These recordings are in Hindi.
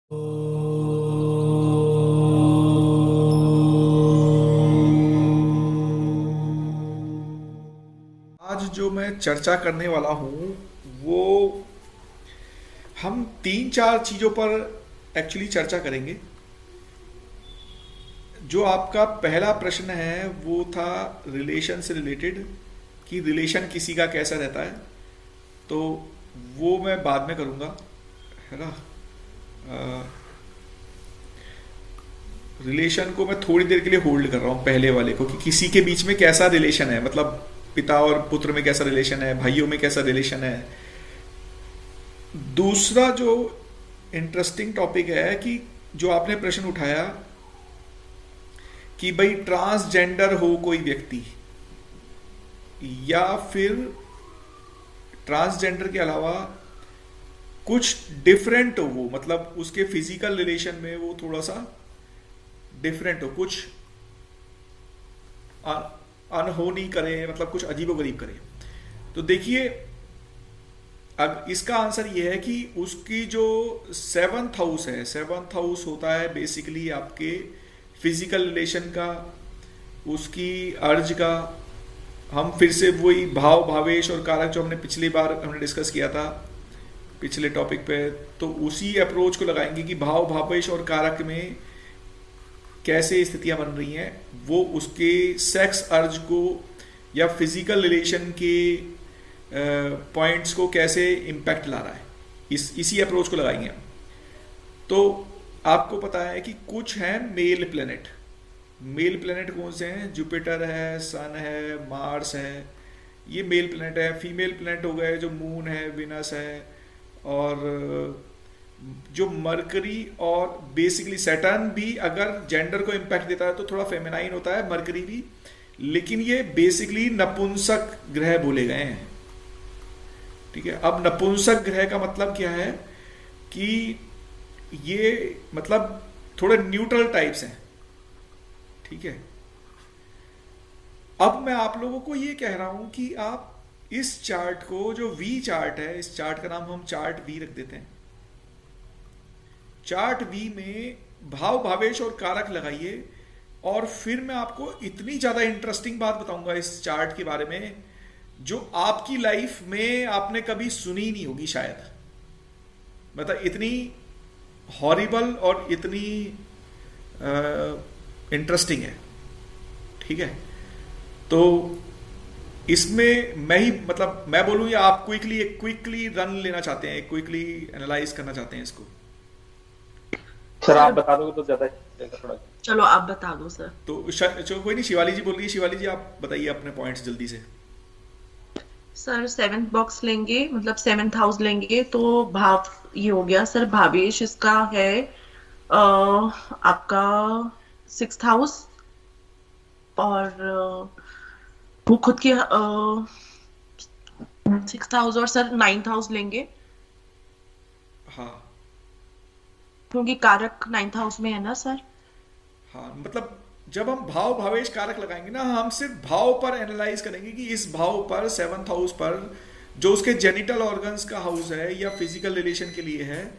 आज जो मैं चर्चा करने वाला हूँ वो हम तीन चार चीज़ों पर एक्चुअली चर्चा करेंगे। जो आपका पहला प्रश्न है वो था रिलेशन से रिलेटेड, कि रिलेशन किसी का कैसा रहता है, तो वो मैं बाद में करूँगा, है ना। रिलेशन को मैं थोड़ी देर के लिए होल्ड कर रहा हूँ, पहले वाले को, कि किसी के बीच में कैसा रिलेशन है, मतलब पिता और पुत्र में कैसा रिलेशन है, भाइयों में कैसा रिलेशन है। दूसरा जो इंटरेस्टिंग टॉपिक है कि जो आपने प्रश्न उठाया कि भाई ट्रांसजेंडर हो कोई व्यक्ति, या फिर ट्रांसजेंडर के अलावा कुछ डिफरेंट हो, वो मतलब उसके फिजिकल रिलेशन में वो थोड़ा सा डिफरेंट हो, कुछ अनहोनी करे, मतलब कुछ अजीबोगरीब करे। तो देखिए, अब इसका आंसर ये है कि उसकी जो सेवंथ हाउस है, सेवंथ हाउस होता है बेसिकली आपके फिजिकल रिलेशन का, उसकी अर्ज का। हम फिर से वही भाव भावेश और कारक जो हमने पिछली बार हमने डिस्कस किया था पिछले टॉपिक पे, तो उसी अप्रोच को लगाएंगे कि भाव भावेश और कारक में कैसे स्थितियां बन रही हैं, वो उसके सेक्स अर्ज को या फिजिकल रिलेशन के पॉइंट्स को कैसे इम्पैक्ट ला रहा है, इसी अप्रोच को लगाएंगे हम। तो आपको पता है कि कुछ हैं मेल प्लेनेट। मेल प्लेनेट कौन से हैं? जुपिटर है, सन है, मार्स है, ये मेल प्लेनेट है। फीमेल प्लेनेट हो गए जो मून है, विनस है, और जो मरकरी और बेसिकली सैटर्न भी अगर जेंडर को इम्पैक्ट देता है तो थोड़ा फेमिनाइन होता है मरकरी भी, लेकिन ये बेसिकली नपुंसक ग्रह बोले गए हैं। ठीक है, अब नपुंसक ग्रह का मतलब क्या है कि ये मतलब थोड़े न्यूट्रल टाइप्स हैं। ठीक है, अब मैं आप लोगों को ये कह रहा हूं कि आप इस चार्ट को, जो वी चार्ट है, इस चार्ट का नाम हम चार्ट वी रख देते हैं। चार्ट वी में भाव भावेश और कारक लगाइए, और फिर मैं आपको इतनी ज्यादा इंटरेस्टिंग बात बताऊंगा इस चार्ट के बारे में जो आपकी लाइफ में आपने कभी सुनी नहीं होगी शायद। मतलब इतनी हॉरिबल और इतनी इंटरेस्टिंग है। ठीक है, तो इसमें मैं ही, मतलब मैं बोलूं या आप क्विकली रन लेना चाहते हैं, क्विकली एनालाइज करना चाहते हैं इसको? सर आप सर बता दोगे तो ज्यादा अच्छा रहेगा थोड़ा। चलो आप बता दो सर। तो चलो कोई नहीं, शिवाली जी बोल रही है। शिवाली जी आप बताइए अपने पॉइंट्स जल्दी से। सर सेवेंथ बॉक्स लेंगे, मतलब सेवेंथ हाउस लेंगे तो भाव ये हो गया सर। भावेश इसका है आपका सिक्स्थ हाउस, और वो खुद के सिक्स्थ हाउस और सर नाइन्थ हाउस लेंगे, हाँ क्योंकि कारक नाइन्थ हाउस में है ना सर। हाँ, मतलब जब हम भाव भावेश कारक लगाएंगे ना, हम सिर्फ भाव पर एनालाइज करेंगे कि इस भाव पर, सेवंथ हाउस पर, जो उसके जेनिटल ऑर्गन्स का हाउस है या फिजिकल रिलेशन के लिए है,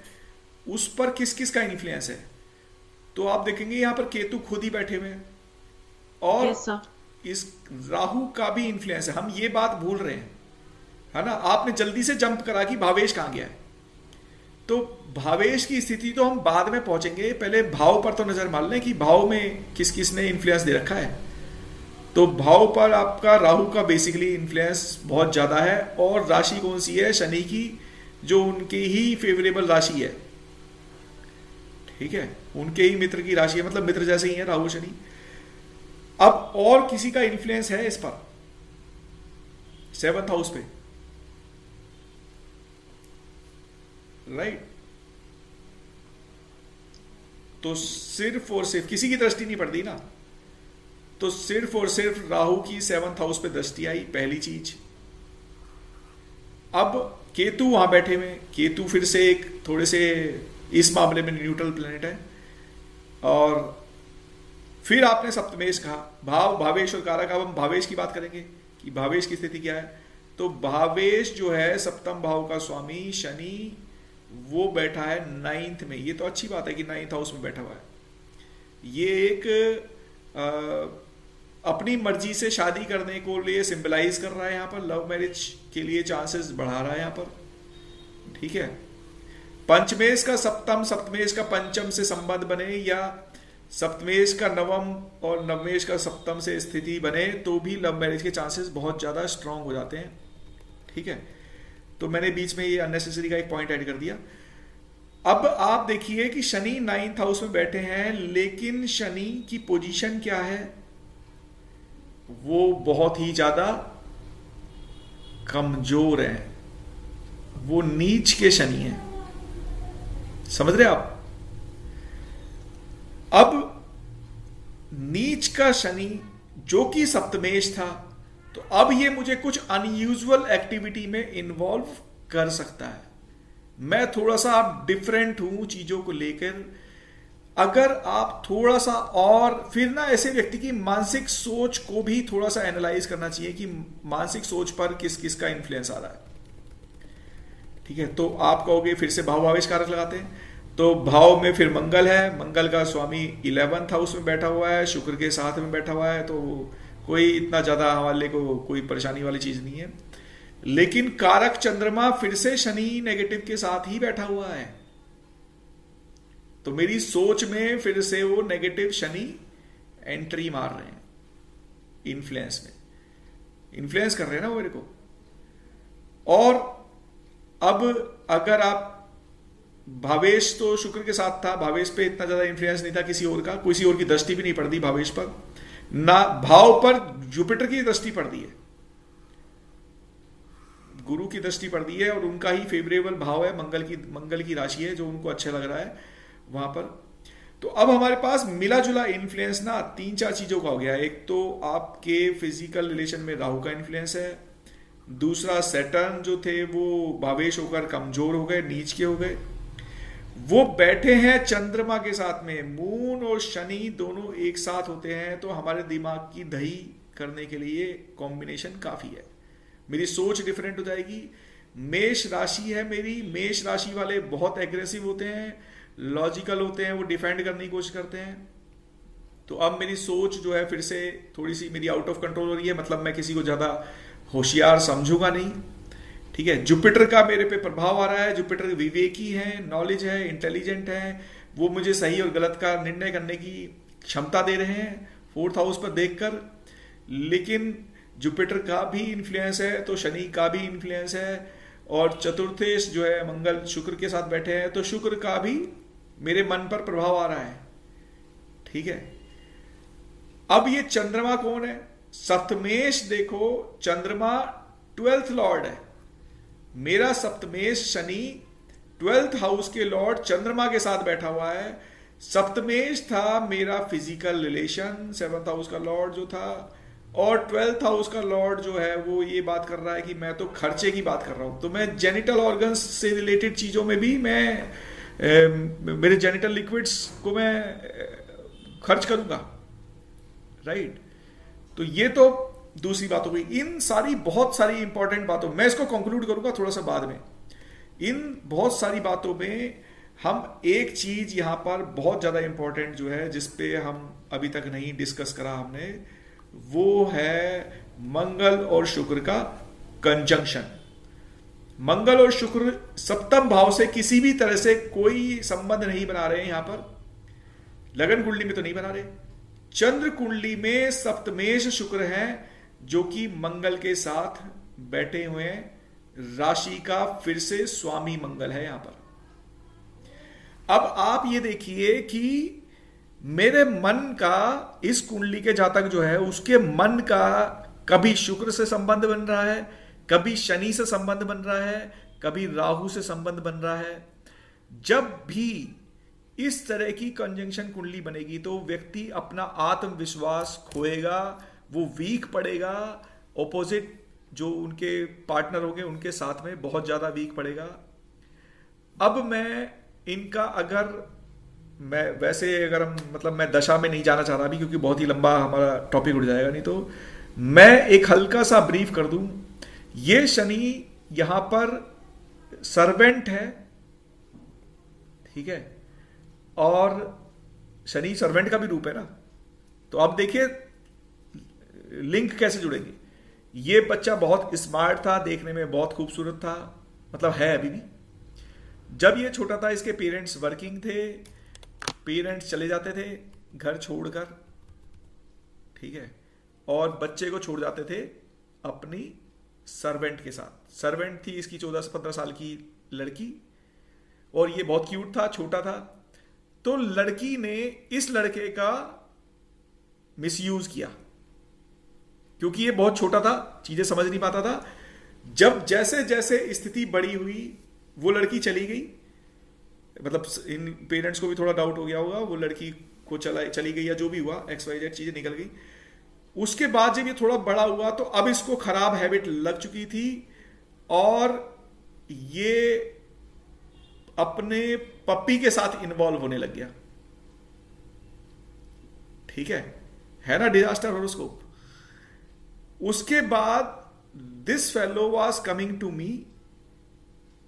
उस पर किस किस का इन्फ्लुएंस है। तो आप देखेंगे यहाँ पर केतु खुद ही बैठे हुए हैं, यस और सर। इस राहु का भी इन्फ्लुएंस है। हम ये बात भूल रहे हैं, है ना। आपने जल्दी से जंप करा कि भावेश कहाँ गया है। तो भावेश की स्थिति तो हम बाद में पहुंचेंगे, पहले भाव पर तो नजर मार लें कि भाव में किस किस ने इन्फ्लुएंस दे रखा है। तो भाव पर आपका राहु का बेसिकली इन्फ्लुएंस बहुत ज्यादा है, और राशि कौन सी है? शनि की, जो उनकी ही फेवरेबल राशि है। ठीक है, उनके ही मित्र की राशि है, मतलब मित्र जैसे ही है राहु शनि। अब और किसी का इन्फ्लुएंस है इस पर, सेवंथ हाउस पे, राइट। तो सिर्फ और सिर्फ किसी की दृष्टि नहीं पड़ती ना, तो सिर्फ और सिर्फ राहु की सेवंथ हाउस पे दृष्टि आई, पहली चीज। अब केतु वहां बैठे हुए, केतु फिर से एक थोड़े से इस मामले में न्यूट्रल प्लेनेट है। और फिर आपने सप्तमेश कहा, भाव भावेश और कारक। अब हम भावेश की बात करेंगे कि भावेश की स्थिति क्या है। तो भावेश जो है सप्तम भाव का स्वामी शनि, वो बैठा है 9th में। ये तो अच्छी बात है कि 9th हाउस में बैठा हुआ है। ये एक अपनी मर्जी से शादी करने को लिए सिंबलाइज कर रहा है यहाँ पर, लव मैरिज के लिए चांसेस बढ़ा रहा है यहाँ पर, ठीक है। पंचमेश का सप्तम, सप्तमेश का पंचम से संबंध बने, या सप्तमेश का नवम और नवमेश का सप्तम से स्थिति बने, तो भी लव मैरिज के चांसेस बहुत ज्यादा स्ट्रांग हो जाते हैं, ठीक है। तो मैंने बीच में ये अननेसेसरी का एक पॉइंट ऐड कर दिया। अब आप देखिए कि शनि 9th हाउस में बैठे हैं, लेकिन शनि की पोजीशन क्या है, वो बहुत ही ज्यादा कमजोर है, वो नीच के शनि है, समझ रहे आप। अब नीच का शनि जो कि सप्तमेश था, तो अब ये मुझे कुछ अनयूजुअल एक्टिविटी में इन्वॉल्व कर सकता है। मैं थोड़ा सा डिफरेंट हूं चीजों को लेकर। अगर आप थोड़ा सा, और फिर ना ऐसे व्यक्ति की मानसिक सोच को भी थोड़ा सा एनालाइज करना चाहिए कि मानसिक सोच पर किस किस का इन्फ्लुएंस आ रहा है, ठीक है। तो आप कहोगे फिर से भाव आवेश कारक लगाते हैं, तो भाव में फिर मंगल है, मंगल का स्वामी 11th हाउस में बैठा हुआ है, शुक्र के साथ में बैठा हुआ है, तो कोई इतना ज्यादा हमारे को कोई परेशानी वाली चीज नहीं है। लेकिन कारक चंद्रमा फिर से शनि नेगेटिव के साथ ही बैठा हुआ है, तो मेरी सोच में फिर से वो नेगेटिव शनि एंट्री मार रहे हैं, इन्फ्लुएंस में इन्फ्लुएंस कर रहे हैं ना वो मेरे को। और अब अगर आप, भावेश तो शुक्र के साथ था, भावेश पे इतना ज्यादा इन्फ्लुएंस नहीं था किसी और का, किसी और की दृष्टि भी नहीं पड़ती भावेश पर, ना भाव पर जुपिटर की दृष्टि पड़ती है, गुरु की दृष्टि पड़ती है, और उनका ही फेवरेबल भाव है, मंगल की राशि है जो उनको अच्छा लग रहा है वहां पर। तो अब हमारे पास मिला जुला इन्फ्लुएंस ना 3-4 चीजों का हो गया। एक तो आपके फिजिकल रिलेशन में राहु का इन्फ्लुएंस है, दूसरा सैटर्न जो थे वो भावेश होकर कमजोर हो गए, नीच के हो गए, वो बैठे हैं चंद्रमा के साथ में। मून और शनि दोनों एक साथ होते हैं तो हमारे दिमाग की दही करने के लिए कॉम्बिनेशन काफी है। मेरी सोच डिफरेंट हो जाएगी। मेष राशि है मेरी, मेष राशि वाले बहुत एग्रेसिव होते हैं, लॉजिकल होते हैं, वो डिफेंड करने की कोशिश करते हैं। तो अब मेरी सोच जो है फिर से थोड़ी सी मेरी आउट ऑफ कंट्रोल हो रही है, मतलब मैं किसी को ज्यादा होशियार समझूंगा नहीं, ठीक है। जुपिटर का मेरे पे प्रभाव आ रहा है, जुपिटर विवेकी है, नॉलेज है, इंटेलिजेंट है, वो मुझे सही और गलत का निर्णय करने की क्षमता दे रहे हैं 4th हाउस पर देखकर। लेकिन जुपिटर का भी इन्फ्लुएंस है तो शनि का भी इन्फ्लुएंस है, और चतुर्थेश जो है मंगल शुक्र के साथ बैठे हैं, तो शुक्र का भी मेरे मन पर प्रभाव आ रहा है, ठीक है। अब ये चंद्रमा कौन है, सप्तमेश देखो, चंद्रमा 12th लॉर्ड है, मेरा सप्तमेश शनि 12th हाउस के लॉर्ड चंद्रमा के साथ बैठा हुआ है। सप्तमेश था मेरा फिजिकल रिलेशन, 7th हाउस का लॉर्ड जो था, और 12th हाउस का लॉर्ड जो है वो ये बात कर रहा है कि मैं तो खर्चे की बात कर रहा हूं, तो मैं जेनिटल ऑर्गन्स से रिलेटेड चीजों में भी मैं मेरे जेनिटल लिक्विड्स को मैं खर्च करूंगा, राइट। तो ये तो दूसरी बात हो गई। इन सारी बहुत सारी इंपॉर्टेंट बातों, मैं इसको कंक्लूड करूंगा थोड़ा सा बाद में। इन बहुत सारी बातों में हम एक चीज यहां पर बहुत ज्यादा इंपॉर्टेंट जो है, जिसपे हम अभी तक नहीं डिस्कस करा हमने, वो है मंगल और शुक्र का कंजंक्शन। मंगल और शुक्र सप्तम भाव से किसी भी तरह से कोई संबंध नहीं बना रहे हैं यहां पर, लगन कुंडली में तो नहीं बना रहे। चंद्र कुंडली में सप्तमेश शुक्र है जो कि मंगल के साथ बैठे हुए हैं, राशि का फिर से स्वामी मंगल है यहां पर। अब आप ये देखिए कि मेरे मन का, इस कुंडली के जातक जो है उसके मन का कभी शुक्र से संबंध बन रहा है, कभी शनि से संबंध बन रहा है, कभी राहु से संबंध बन रहा है। जब भी इस तरह की कंजंक्शन कुंडली बनेगी तो व्यक्ति अपना आत्मविश्वास खोएगा, वो वीक पड़ेगा, ऑपोजिट जो उनके पार्टनर होंगे उनके साथ में बहुत ज्यादा वीक पड़ेगा। अब मैं इनका, अगर मैं वैसे, अगर हम, मतलब मैं दशा में नहीं जाना चाह रहा अभी क्योंकि बहुत ही लंबा हमारा टॉपिक उड़ जाएगा, नहीं तो मैं एक हल्का सा ब्रीफ कर दूं। ये शनि यहां पर सर्वेंट है ठीक है, और शनि सर्वेंट का भी रूप है ना। तो अब देखिए लिंक कैसे जुड़ेंगे। ये बच्चा बहुत स्मार्ट था, देखने में बहुत खूबसूरत था, मतलब है अभी भी। जब ये छोटा था इसके पेरेंट्स वर्किंग थे, पेरेंट्स चले जाते थे घर छोड़कर, ठीक है, और बच्चे को छोड़ जाते थे अपनी सर्वेंट के साथ। सर्वेंट थी इसकी 14 से 15 साल की लड़की, और ये बहुत क्यूट था, छोटा था। तो लड़की ने इस लड़के का मिसयूज किया, क्योंकि ये बहुत छोटा था, चीजें समझ नहीं पाता था। जब जैसे जैसे स्थिति बड़ी हुई, वो लड़की चली गई, मतलब इन पेरेंट्स को भी थोड़ा डाउट हो गया होगा, वो लड़की को चली गई या जो भी हुआ, XYZ चीजें निकल गई। उसके बाद जब ये थोड़ा बड़ा हुआ तो अब इसको खराब हैबिट लग चुकी थी, और ये अपने पप्पी के साथ इन्वॉल्व होने लग गया। ठीक है ना, डिजास्टर हॉरोस्कोप। उसके बाद this fellow was coming to me,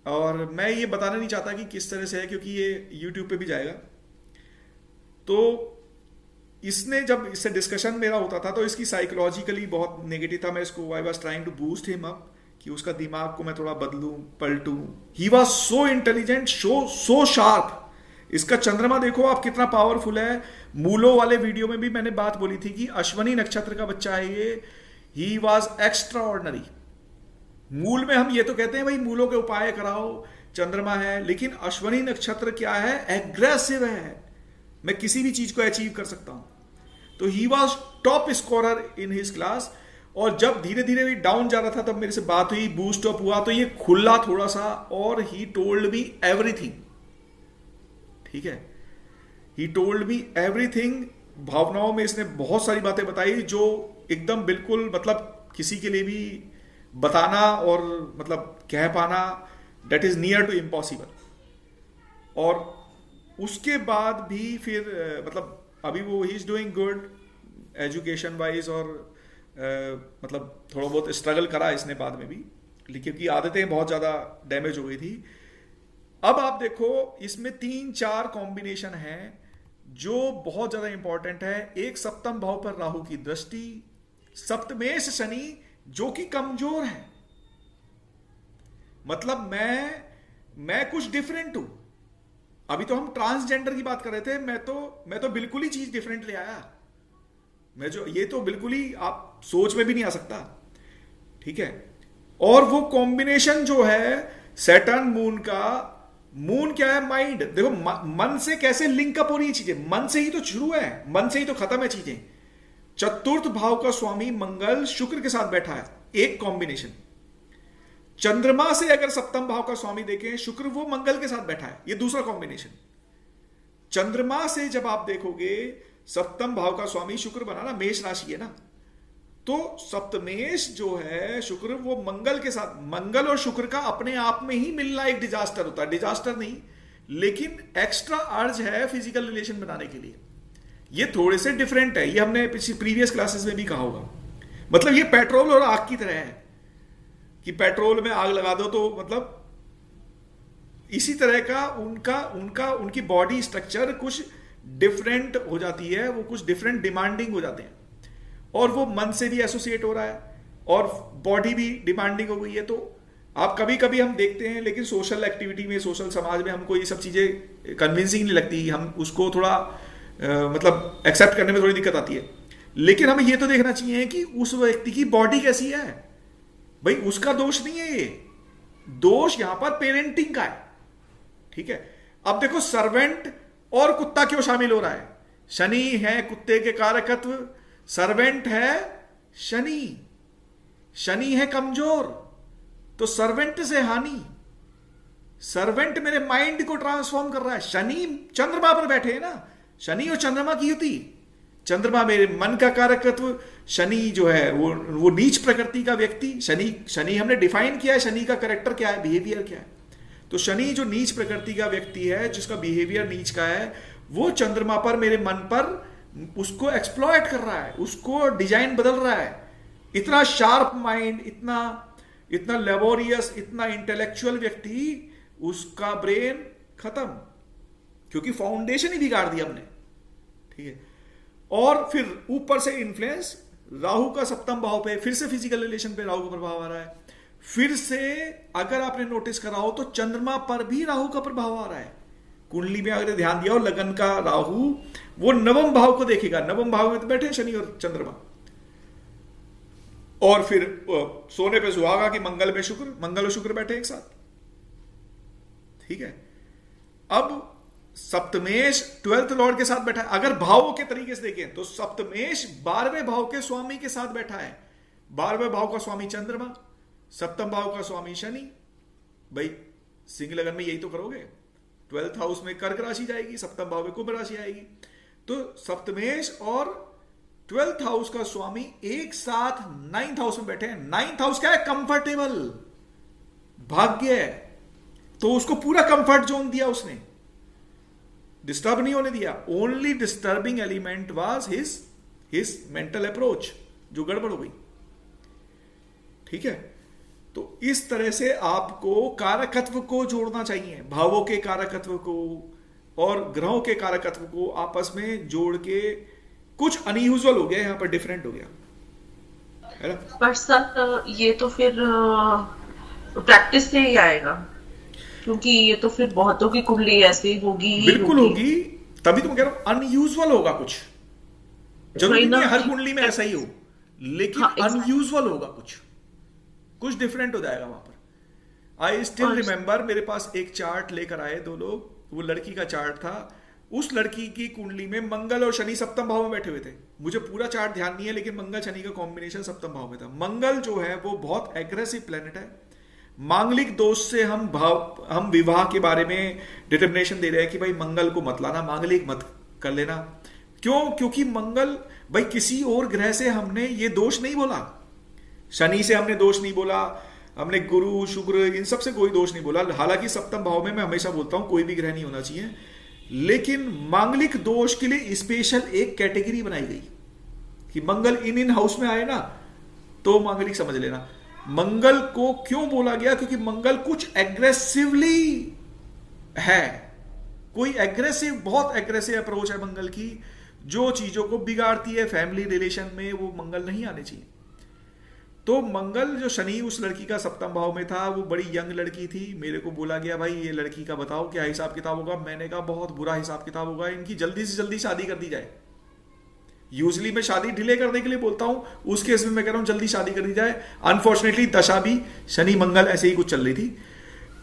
और मैं ये बताना नहीं चाहता कि किस तरह से है, क्योंकि ये YouTube पे भी जाएगा। तो इसने, जब इससे डिस्कशन मेरा होता था तो इसकी साइकोलॉजिकली बहुत नेगेटिव था। मैं इसको I was trying to boost him up, कि उसका दिमाग को मैं थोड़ा बदलूं, पलटूं। He was so intelligent, so sharp. इसका चंद्रमा देखो आप कितना पावरफुल है। मूलों वाले वीडियो में भी मैंने बात बोली थी कि अश्वनी नक्षत्र का बच्चा है ये। He was extra ordinary. मूल में हम ये तो कहते हैं भाई मूलों के उपाय कराओ, चंद्रमा है, लेकिन अश्वनी नक्षत्र क्या है, एग्रेसिव है। मैं किसी भी चीज को अचीव कर सकता हूं। तो he was top scorer in his class. और जब धीरे धीरे डाउन जा रहा था, तब मेरे से बात हुई, बूस्ट अप हुआ, तो ये खुला थोड़ा सा, और ही टोल्ड मी एवरीथिंग। ठीक है, ही टोल्ड मी एवरीथिंग। भावनाओं में इसने बहुत सारी बातें बताई जो एकदम बिल्कुल, मतलब किसी के लिए भी बताना और मतलब कह पाना, that is near to impossible. और उसके बाद भी फिर मतलब अभी वो ही is doing good education wise, और मतलब थोड़ा बहुत स्ट्रगल करा इसने बाद में भी, क्योंकि आदतें बहुत ज्यादा डैमेज हो गई थी। अब आप देखो इसमें 3-4 कॉम्बिनेशन है जो बहुत ज्यादा इंपॉर्टेंट है। एक सप्तम भाव पर राहु की दृष्टि, सप्तमेश शनि जो कि कमजोर है। मतलब मैं कुछ डिफरेंट हूं। अभी तो हम ट्रांसजेंडर की बात कर रहे थे, मैं तो बिल्कुल ही चीज डिफरेंट ले आया। ये तो बिल्कुल ही आप सोच में भी नहीं आ सकता। ठीक है, और वो कॉम्बिनेशन जो है सैटर्न मून का, मून क्या है, माइंड। देखो मन से कैसे लिंकअप हो रही है चीजें, मन से ही तो शुरू है, मन से ही तो खत्म है चीजें। चतुर्थ भाव का स्वामी मंगल शुक्र के साथ बैठा है, एक कॉम्बिनेशन। चंद्रमा से अगर सप्तम भाव का स्वामी देखें, शुक्र, वो मंगल के साथ बैठा है, ये दूसरा कॉम्बिनेशन। चंद्रमा से जब आप देखोगे सप्तम भाव का स्वामी शुक्र बना ना, मेष राशि है ना, तो सप्तमेश जो है शुक्र, वो मंगल के साथ, मंगल और शुक्र का अपने आप में ही मिलना एक डिजास्टर होता है। डिजास्टर नहीं, लेकिन एक्स्ट्रा अर्ज है फिजिकल रिलेशन बनाने के लिए। ये थोड़े से डिफरेंट है, ये हमने प्रीवियस क्लासेस में भी कहा होगा। मतलब ये पेट्रोल और आग की तरह है कि पेट्रोल में आग लगा दो तो मतलब इसी तरह का उनकी बॉडी स्ट्रक्चर कुछ डिफरेंट हो जाती है, वो कुछ डिफरेंट डिमांडिंग हो जाते हैं, और वो मन से भी एसोसिएट हो रहा है और बॉडी भी डिमांडिंग हो गई है। तो आप कभी कभी हम देखते हैं, लेकिन सोशल एक्टिविटी में, सोशल समाज में हमको ये सब चीजें कन्विंसिंग नहीं लगती, हम उसको थोड़ा मतलब एक्सेप्ट करने में थोड़ी दिक्कत आती है। लेकिन हमें ये तो देखना चाहिए कि उस व्यक्ति की बॉडी कैसी है। भाई उसका दोष नहीं है, ये दोष यहां पर पेरेंटिंग का है। ठीक है, अब देखो सर्वेंट और कुत्ता क्यों शामिल हो रहा है। शनि है कुत्ते के कारकत्व, सर्वेंट है शनि, शनि है कमजोर, तो सर्वेंट से हानि। सर्वेंट मेरे माइंड को ट्रांसफॉर्म कर रहा है। शनि चंद्रमा पर बैठे हैं ना, शनि और चंद्रमा की युति। चंद्रमा मेरे मन का कारकत्व, शनि जो है वो नीच प्रकृति का व्यक्ति। शनि हमने डिफाइन किया है, शनि का कैरेक्टर क्या है, बिहेवियर क्या है। तो शनि जो नीच प्रकृति का व्यक्ति है, जिसका बिहेवियर नीच का है, वो चंद्रमा पर, मेरे मन पर उसको एक्सप्लॉयट कर रहा है, उसको डिजाइन बदल रहा है। इतना शार्प माइंड, इतना लेबोरियस, इतना इंटेलेक्चुअल व्यक्ति, उसका ब्रेन खत्म। क्योंकि फाउंडेशन ही बिगाड़ दिया हमने। ठीक है, और फिर ऊपर से इन्फ्लुएंस राहु का सप्तम भाव पे, फिर से फिजिकल रिलेशन पे राहु का प्रभाव आ रहा है। फिर से अगर आपने नोटिस करा हो तो चंद्रमा पर भी राहु का प्रभाव आ रहा है। कुंडली में अगर ध्यान दिया हो, लगन का राहु वो नवम भाव को देखेगा, नवम भाव में तो बैठे शनि और चंद्रमा, और फिर सोने पे सुहागा कि मंगल में शुक्र, मंगल और शुक्र बैठे एक साथ। ठीक है, अब सप्तमेश 12th लॉर्ड के साथ बैठा है। अगर भावों के तरीके से देखें तो सप्तमेश 12वें भाव के स्वामी के साथ बैठा है। 12वें भाव का स्वामी चंद्रमा, सप्तम भाव का स्वामी शनि। भाई सिंह लगन में यही तो करोगे, 12th हाउस में कर्क राशि जाएगी, सप्तम भाव में कुंभ राशि आएगी। तो सप्तमेश और 12th हाउस का स्वामी एक साथ 9th हाउस में बैठे हैं। 9th हाउस क्या है? कंफर्टेबल, भाग्य है। तो उसको पूरा कंफर्ट जोन दिया उसने, डिस्टर्ब नहीं होने दिया। Only disturbing element was his mental approach, जो गड़बड़ हो गई। ठीक है, तो इस तरह से आपको कारकत्व को जोड़ना चाहिए, भावों के कारकत्व को और ग्रहों के कारकत्व को आपस में जोड़ के। कुछ अनयूजुअल हो गया, यहां पर डिफरेंट हो गया है ना। पर सर ये तो फिर प्रैक्टिस से ही आएगा, क्योंकि ये तो फिर बहुतों की कुंडली ऐसी होगी ही बिल्कुल होगी, तभी तो मैं कह रहा हूं अनयूजुअल होगा कुछ। जरूरी नहीं है हर कुंडली में ऐसा ही हो, लेकिन अनयूजुअल होगा, कुछ डिफरेंट हो जाएगा वहां पर। आई स्टिल रिमेंबर, मेरे पास एक चार्ट लेकर आए दो लोग, वो लड़की का चार्ट था। उस लड़की की कुंडली में मंगल और शनि सप्तम भाव में बैठे हुए थे। मुझे पूरा चार्ट ध्यान नहीं है, लेकिन मंगल शनि का कॉम्बिनेशन सप्तम भाव में था। मंगल जो है वो बहुत एग्रेसिव प्लेनेट है। मांगलिक दोष से हम विवाह के बारे में डिटर्मिनेशन दे रहे हैं कि भाई मंगल को मत लाना, मांगलिक मत कर लेना। क्यों? क्योंकि मंगल, भाई किसी और ग्रह से हमने ये दोष नहीं बोला, शनि से हमने दोष नहीं बोला, हमने गुरु शुक्र इन सब से कोई दोष नहीं बोला। हालांकि सप्तम भाव में मैं हमेशा बोलता हूं कोई भी ग्रह नहीं होना चाहिए, लेकिन मांगलिक दोष के लिए स्पेशल एक कैटेगरी बनाई गई कि मंगल इन हाउस में आए ना तो मांगलिक समझ लेना। मंगल को क्यों बोला गया? क्योंकि मंगल कुछ एग्रेसिवली है, कोई एग्रेसिव, बहुत एग्रेसिव अप्रोच है मंगल की, जो चीजों को बिगाड़ती है। फैमिली रिलेशन में वो मंगल नहीं आने चाहिए। तो मंगल जो शनि उस लड़की का सप्तम भाव में था, वो बड़ी यंग लड़की थी। मेरे को बोला गया भाई ये लड़की का बताओ क्या हिसाब किताब होगा। मैंने कहा बहुत बुरा हिसाब किताब होगा, इनकी जल्दी से जल्दी शादी कर दी जाए। यूजली मैं शादी डिले करने के लिए बोलता हूं, उस केस में मैं कह रहा हूं जल्दी शादी कर दी जाए। अनफॉर्चुनेटली दशा भी शनि मंगल ऐसे ही कुछ चल रही थी,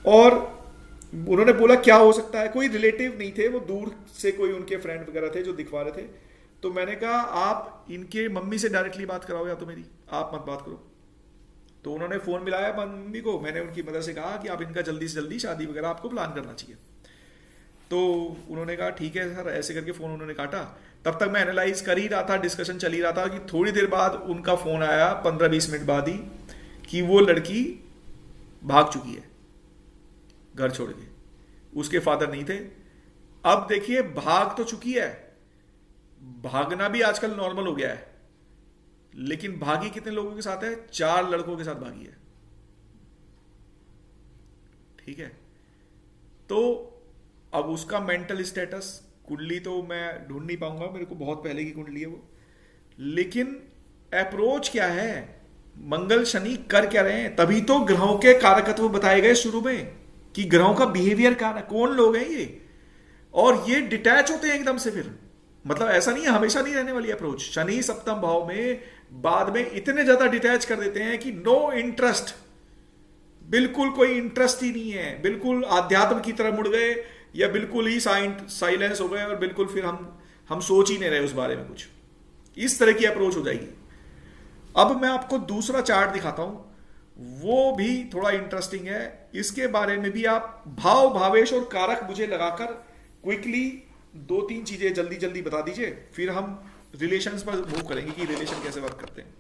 और उन्होंने बोला क्या हो सकता है। कोई रिलेटिव नहीं थे, वो दूर से कोई उनके फ्रेंड वगैरह थे जो दिखवा रहे थे। तो मैंने कहा आप इनके मम्मी से डायरेक्टली बात कराओ, या तो मेरी आप मत बात करो। तो उन्होंने फोन मिलाया मम्मी को, मैंने उनकी मदर से कहा कि आप इनका जल्दी से जल्दी शादी वगैरह आपको प्लान करना चाहिए। तो उन्होंने कहा ठीक है सर, ऐसे करके फोन उन्होंने काटा। तब तक मैं एनालाइज कर ही रहा था, डिस्कशन चल ही रहा था कि थोड़ी देर बाद उनका फोन आया, 15-20 मिनट बाद ही, कि वो लड़की भाग चुकी है घर छोड़ के, उसके फादर नहीं थे। अब देखिए भाग तो चुकी है, भागना भी आजकल नॉर्मल हो गया है, लेकिन भागी कितने लोगों के साथ है? 4 लड़कों के साथ भागी है। ठीक है, तो अब उसका मेंटल स्टेटस, कुंडली तो मैं ढूंढ नहीं पाऊंगा, मेरे को बहुत पहले की कुंडली है वो, लेकिन अप्रोच क्या है, मंगल शनि कर क्या रहे हैं। तभी तो ग्रहों के कारकत्व बताए गए शुरू में कि ग्रहों का बिहेवियर कौन लोग हैं ये, और ये डिटैच होते हैं एकदम से। फिर मतलब ऐसा नहीं है, हमेशा नहीं रहने वाली अप्रोच। शनि सप्तम भाव में बाद में इतने ज्यादा डिटैच कर देते हैं कि नो इंटरेस्ट, बिल्कुल कोई इंटरेस्ट ही नहीं है, बिल्कुल आध्यात्म की तरफ मुड़ गए, या बिल्कुल ही साइलेंस हो गए, और बिल्कुल फिर हम सोच ही नहीं रहे उस बारे में कुछ। इस तरह की अप्रोच हो जाएगी। अब मैं आपको दूसरा चार्ट दिखाता हूं, वो भी थोड़ा इंटरेस्टिंग है। इसके बारे में भी आप भाव भावेश और कारक मुझे लगाकर क्विकली 2-3 चीजें जल्दी जल्दी बता दीजिए, फिर हम रिलेशंस पर मूव करेंगे कि रिलेशन कैसे वर्क करते हैं।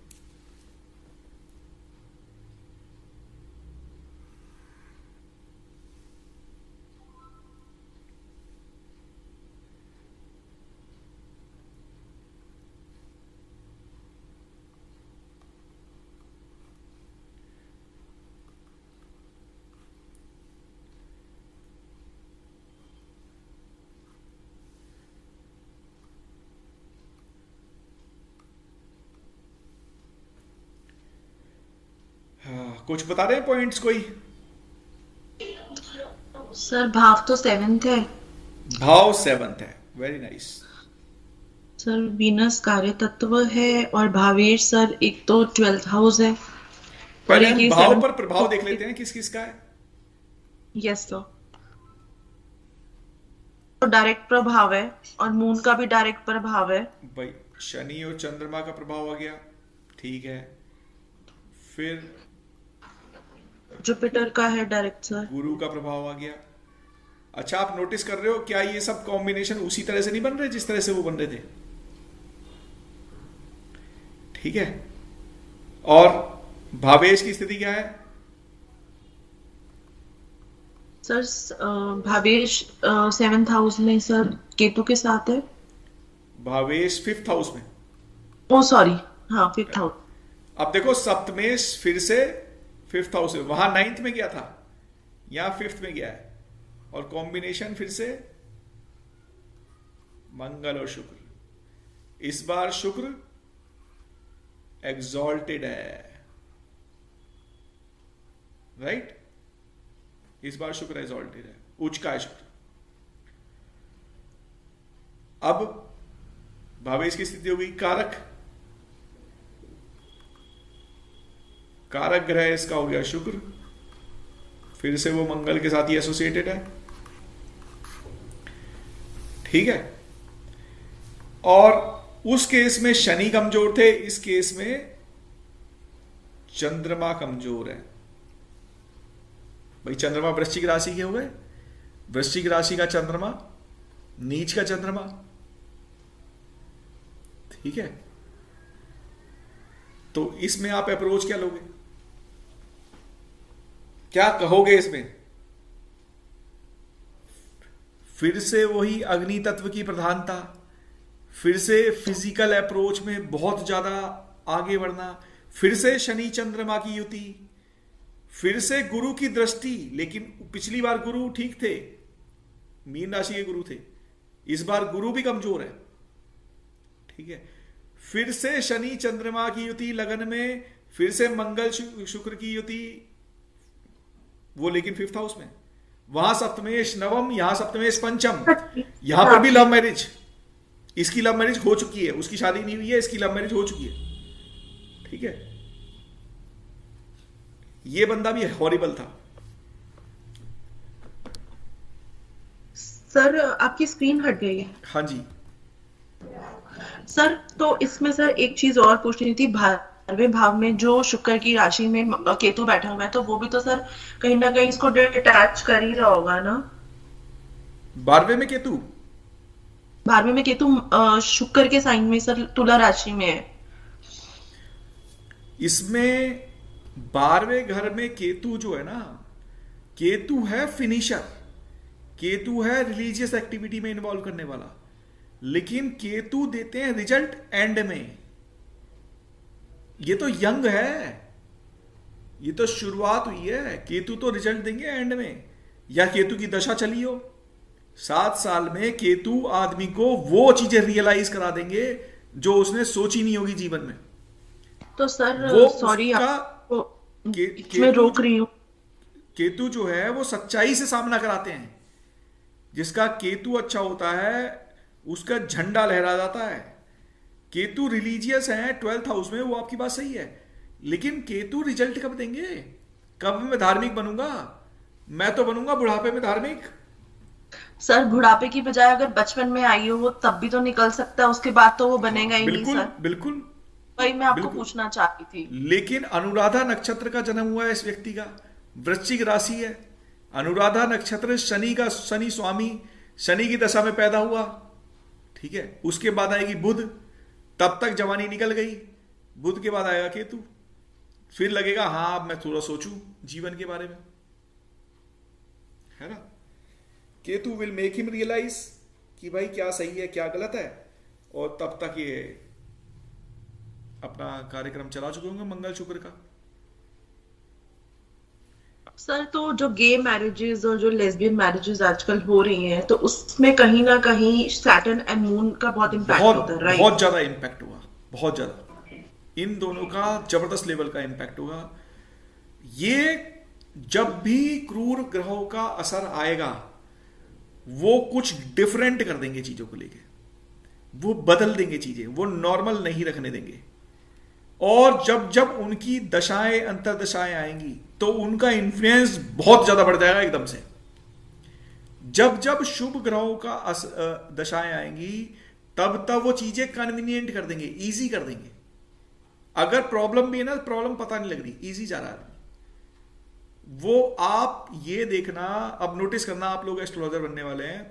कुछ बता रहे हैं पॉइंट्स कोई? सर भाव तो 7th है। भाव 7th है, वेरी नाइस। सर वीनस कार्य तत्व है और भावेश सर एक तो 12th हाउस है और पहले एक हम ये भाव 7th। पर प्रभाव देख लेते हैं किस किस का है। यस सर, तो डायरेक्ट प्रभाव है और मून का भी डायरेक्ट प्रभाव है। भाई शनि और चंद्रमा का प्रभाव आ गया, ठीक है। फिर जुपिटर का है डायरेक्ट सर। गुरु का प्रभाव आ गया। अच्छा, आप नोटिस कर रहे हो क्या ये सब कॉम्बिनेशन उसी तरह से नहीं बन रहे जिस तरह से वो बन रहे थे? ठीक है। और भावेश की स्थिति क्या है? सर भावेश 7th हाउस में सर केतु के साथ है। भावेश 5th हाउस में। ओ सॉरी, हाँ 5th हाउस। अब देखो सप्तमेश फिर से 5th हाउस में, वहां 9th में गया था, यहां 5th में गया है। और कॉम्बिनेशन फिर से मंगल और शुक्र। इस बार शुक्र एग्जॉल्टेड है, राइट? इस बार शुक्र एग्जॉल्टेड है, उच्च का है शुक्र। अब भावेश की स्थिति होगी कारक। कारक ग्रह इसका हो गया शुक्र, फिर से वो मंगल के साथ ही एसोसिएटेड है, ठीक है। और उस केस में शनि कमजोर थे, इस केस में चंद्रमा कमजोर है। भाई चंद्रमा वृश्चिक राशि के हुए, वृश्चिक राशि का चंद्रमा, नीच का चंद्रमा, ठीक है। तो इसमें आप अप्रोच क्या लोगे, क्या कहोगे इसमें? फिर से वही अग्नि तत्व की प्रधानता, फिर से फिजिकल अप्रोच में बहुत ज्यादा आगे बढ़ना, फिर से शनि चंद्रमा की युति, फिर से गुरु की दृष्टि। लेकिन पिछली बार गुरु ठीक थे, मीन राशि के गुरु थे, इस बार गुरु भी कमजोर है, ठीक है। फिर से शनि चंद्रमा की युति लगन में, फिर से मंगल शुक्र की युति, वो लेकिन 5th हाउस में। वहां सप्तमेश नवम, यहां सप्तमेश पंचम। यहां पर भी लव मैरिज, इसकी लव मैरिज हो चुकी है, उसकी शादी नहीं हुई है, इसकी लव मैरिज हो चुकी है, ठीक है। ये बंदा भी हॉरिबल था। सर आपकी स्क्रीन हट गई है। हाँ जी। सर तो इसमें सर एक चीज और पूछनी थी, 12वें भाव में जो शुक्र की राशि में केतु बैठा हुआ है, तो वो भी तो सर कहीं ना कहीं इसको डिटैच कर ही रहा होगा ना। 12वें में केतु, 12वें में केतु शुक्र के साइन में सर, तुला राशि में है। इसमें 12वें घर में केतु जो है ना, केतु है फिनिशर, केतु है रिलीजियस एक्टिविटी में इन्वॉल्व करने वाला। लेकिन केतु देते हैं रिजल्ट एंड में। ये तो यंग है, ये तो शुरुआत हुई है, केतु तो रिजल्ट देंगे एंड में, या केतु की दशा चली हो। 7 साल में केतु आदमी को वो चीजें रियलाइज करा देंगे जो उसने सोची नहीं होगी जीवन में। तो सर वो सॉरी आपको इसमें रोक रही हूँ। केतु जो है वो सच्चाई से सामना कराते हैं। जिसका केतु अच्छा होता है उसका झंडा लहरा जाता है। केतु रिलीजियस है 12th हाउस में, वो आपकी बात सही है, लेकिन केतु रिजल्ट कब देंगे? कब मैं धार्मिक बनूंगा? मैं तो बनूंगा बुढ़ापे में धार्मिक। सर बुढ़ापे की बजाय अगर बचपन में आई हो वो तब भी तो निकल सकता है, उसके बाद तो वो बनेगा ही नहीं सर। बिल्कुल, वही मैं आपको पूछना चाहती थी। लेकिन अनुराधा नक्षत्र का जन्म हुआ है इस व्यक्ति का, वृश्चिक राशि है। अनुराधा नक्षत्र शनि का, शनि स्वामी, शनि की दशा में पैदा हुआ, ठीक है। उसके बाद आएगी बुध, तब तक जवानी निकल गई। बुध के बाद आएगा केतु, फिर लगेगा हाँ अब मैं थोड़ा सोचूं जीवन के बारे में, है ना। Ketu will make him realize कि भाई क्या सही है क्या गलत है, और तब तक ये अपना कार्यक्रम चला चुके होंगे मंगल शुक्र का। सर तो जो गे मैरिजेस और जो लेस्बियन मैरिजेस आजकल हो रही हैं, तो उसमें कहीं ना कहीं सैटर्न एंड मून का बहुत इम्पैक्ट होता है, राइट? बहुत ज्यादा इम्पैक्ट हुआ, बहुत ज्यादा। इन दोनों का जबरदस्त लेवल का इम्पैक्ट होगा। ये जब भी क्रूर ग्रहों का असर आएगा वो कुछ डिफरेंट कर देंगे चीजों को लेके, वो बदल देंगे चीजें, वो नॉर्मल नहीं रखने देंगे। और जब जब उनकी दशाएं अंतरदशाएं आएंगी तो उनका इन्फ्लुएंस बहुत ज्यादा बढ़ जाएगा एकदम से। जब जब शुभ ग्रहों का दशाएं आएंगी तब तब वो चीजें कन्वीनियंट कर देंगे, इजी कर देंगे। अगर प्रॉब्लम भी है ना, प्रॉब्लम पता नहीं लग रही, इजी जा रहा है वो। आप ये देखना, अब नोटिस करना, आप लोग एस्ट्रोलॉजर बनने वाले हैं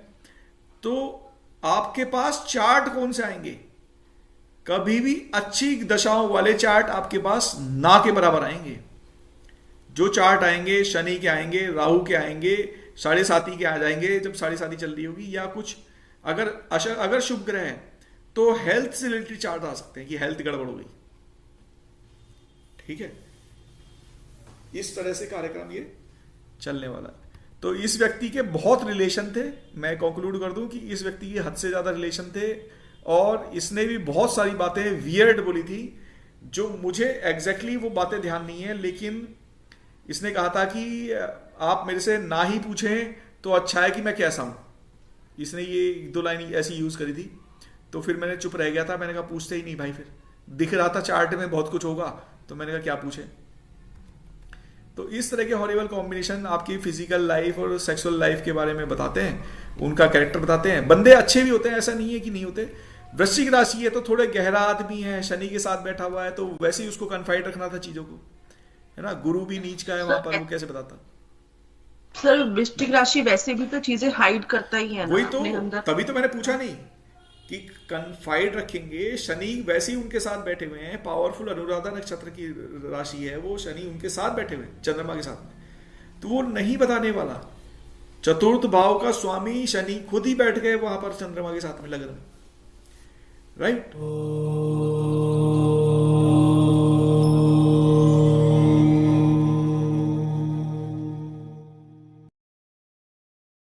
तो आपके पास चार्ट कौन से आएंगे? कभी भी अच्छी दशाओं वाले चार्ट आपके पास ना के बराबर आएंगे। जो चार्ट आएंगे शनि के आएंगे, राहु के आएंगे, 7.5 के आ जाएंगे जब 7.5 चल रही होगी, या कुछ अगर शुभ ग्रह है तो हेल्थ से रिलेटेड चार्ट आ सकते हैं कि हेल्थ गड़बड़ हो गई। ठीक है, इस तरह से कार्यक्रम ये चलने वाला है। तो इस व्यक्ति के बहुत रिलेशन थे, मैं कंक्लूड कर दूं कि इस व्यक्ति के हद से ज्यादा रिलेशन थे, और इसने भी बहुत सारी बातें वियर्ड बोली थी जो मुझे एग्जैक्टली वो बातें ध्यान नहीं है, लेकिन इसने कहा था कि आप मेरे से ना ही पूछें तो अच्छा है कि मैं कैसा हूं। इसने ये 2 लाइन ऐसी यूज करी थी, तो फिर मैंने चुप रह गया था। मैंने कहा पूछते ही नहीं भाई, फिर दिख रहा था चार्ट में बहुत कुछ होगा, तो मैंने कहा क्या पूछे। तो इस तरह के हॉरिबल कॉम्बिनेशन आपकी फिजिकल लाइफ और सेक्सुअल लाइफ के बारे में बताते हैं, उनका कैरेक्टर बताते हैं। बंदे अच्छे भी होते हैं, ऐसा नहीं है कि नहीं होते। वृश्चिक राशि है तो थोड़े गहरा आदमी है, शनि के साथ बैठा हुआ है, तो वैसे ही उसको कन्फाइड रखना था चीजों को, है ना। गुरु भी नीच का है वहां पर, वो कैसे बताता। सर वृश्चिक राशि वैसे भी तो चीजें हाइड करता ही है ना वही तो, अपने अंदर। तभी तो मैंने पूछा नहीं कि कन्फाइड रखेंगे। शनि वैसे ही उनके साथ बैठे हुए हैं, पावरफुल अनुराधा नक्षत्र की राशि है वो, शनि उनके साथ बैठे हुए हैं चंद्रमा के साथ में, तो वो नहीं बताने वाला। चतुर्थ भाव का स्वामी शनि खुद ही बैठ गए वहां पर चंद्रमा के साथ में, लग्न में, राइट।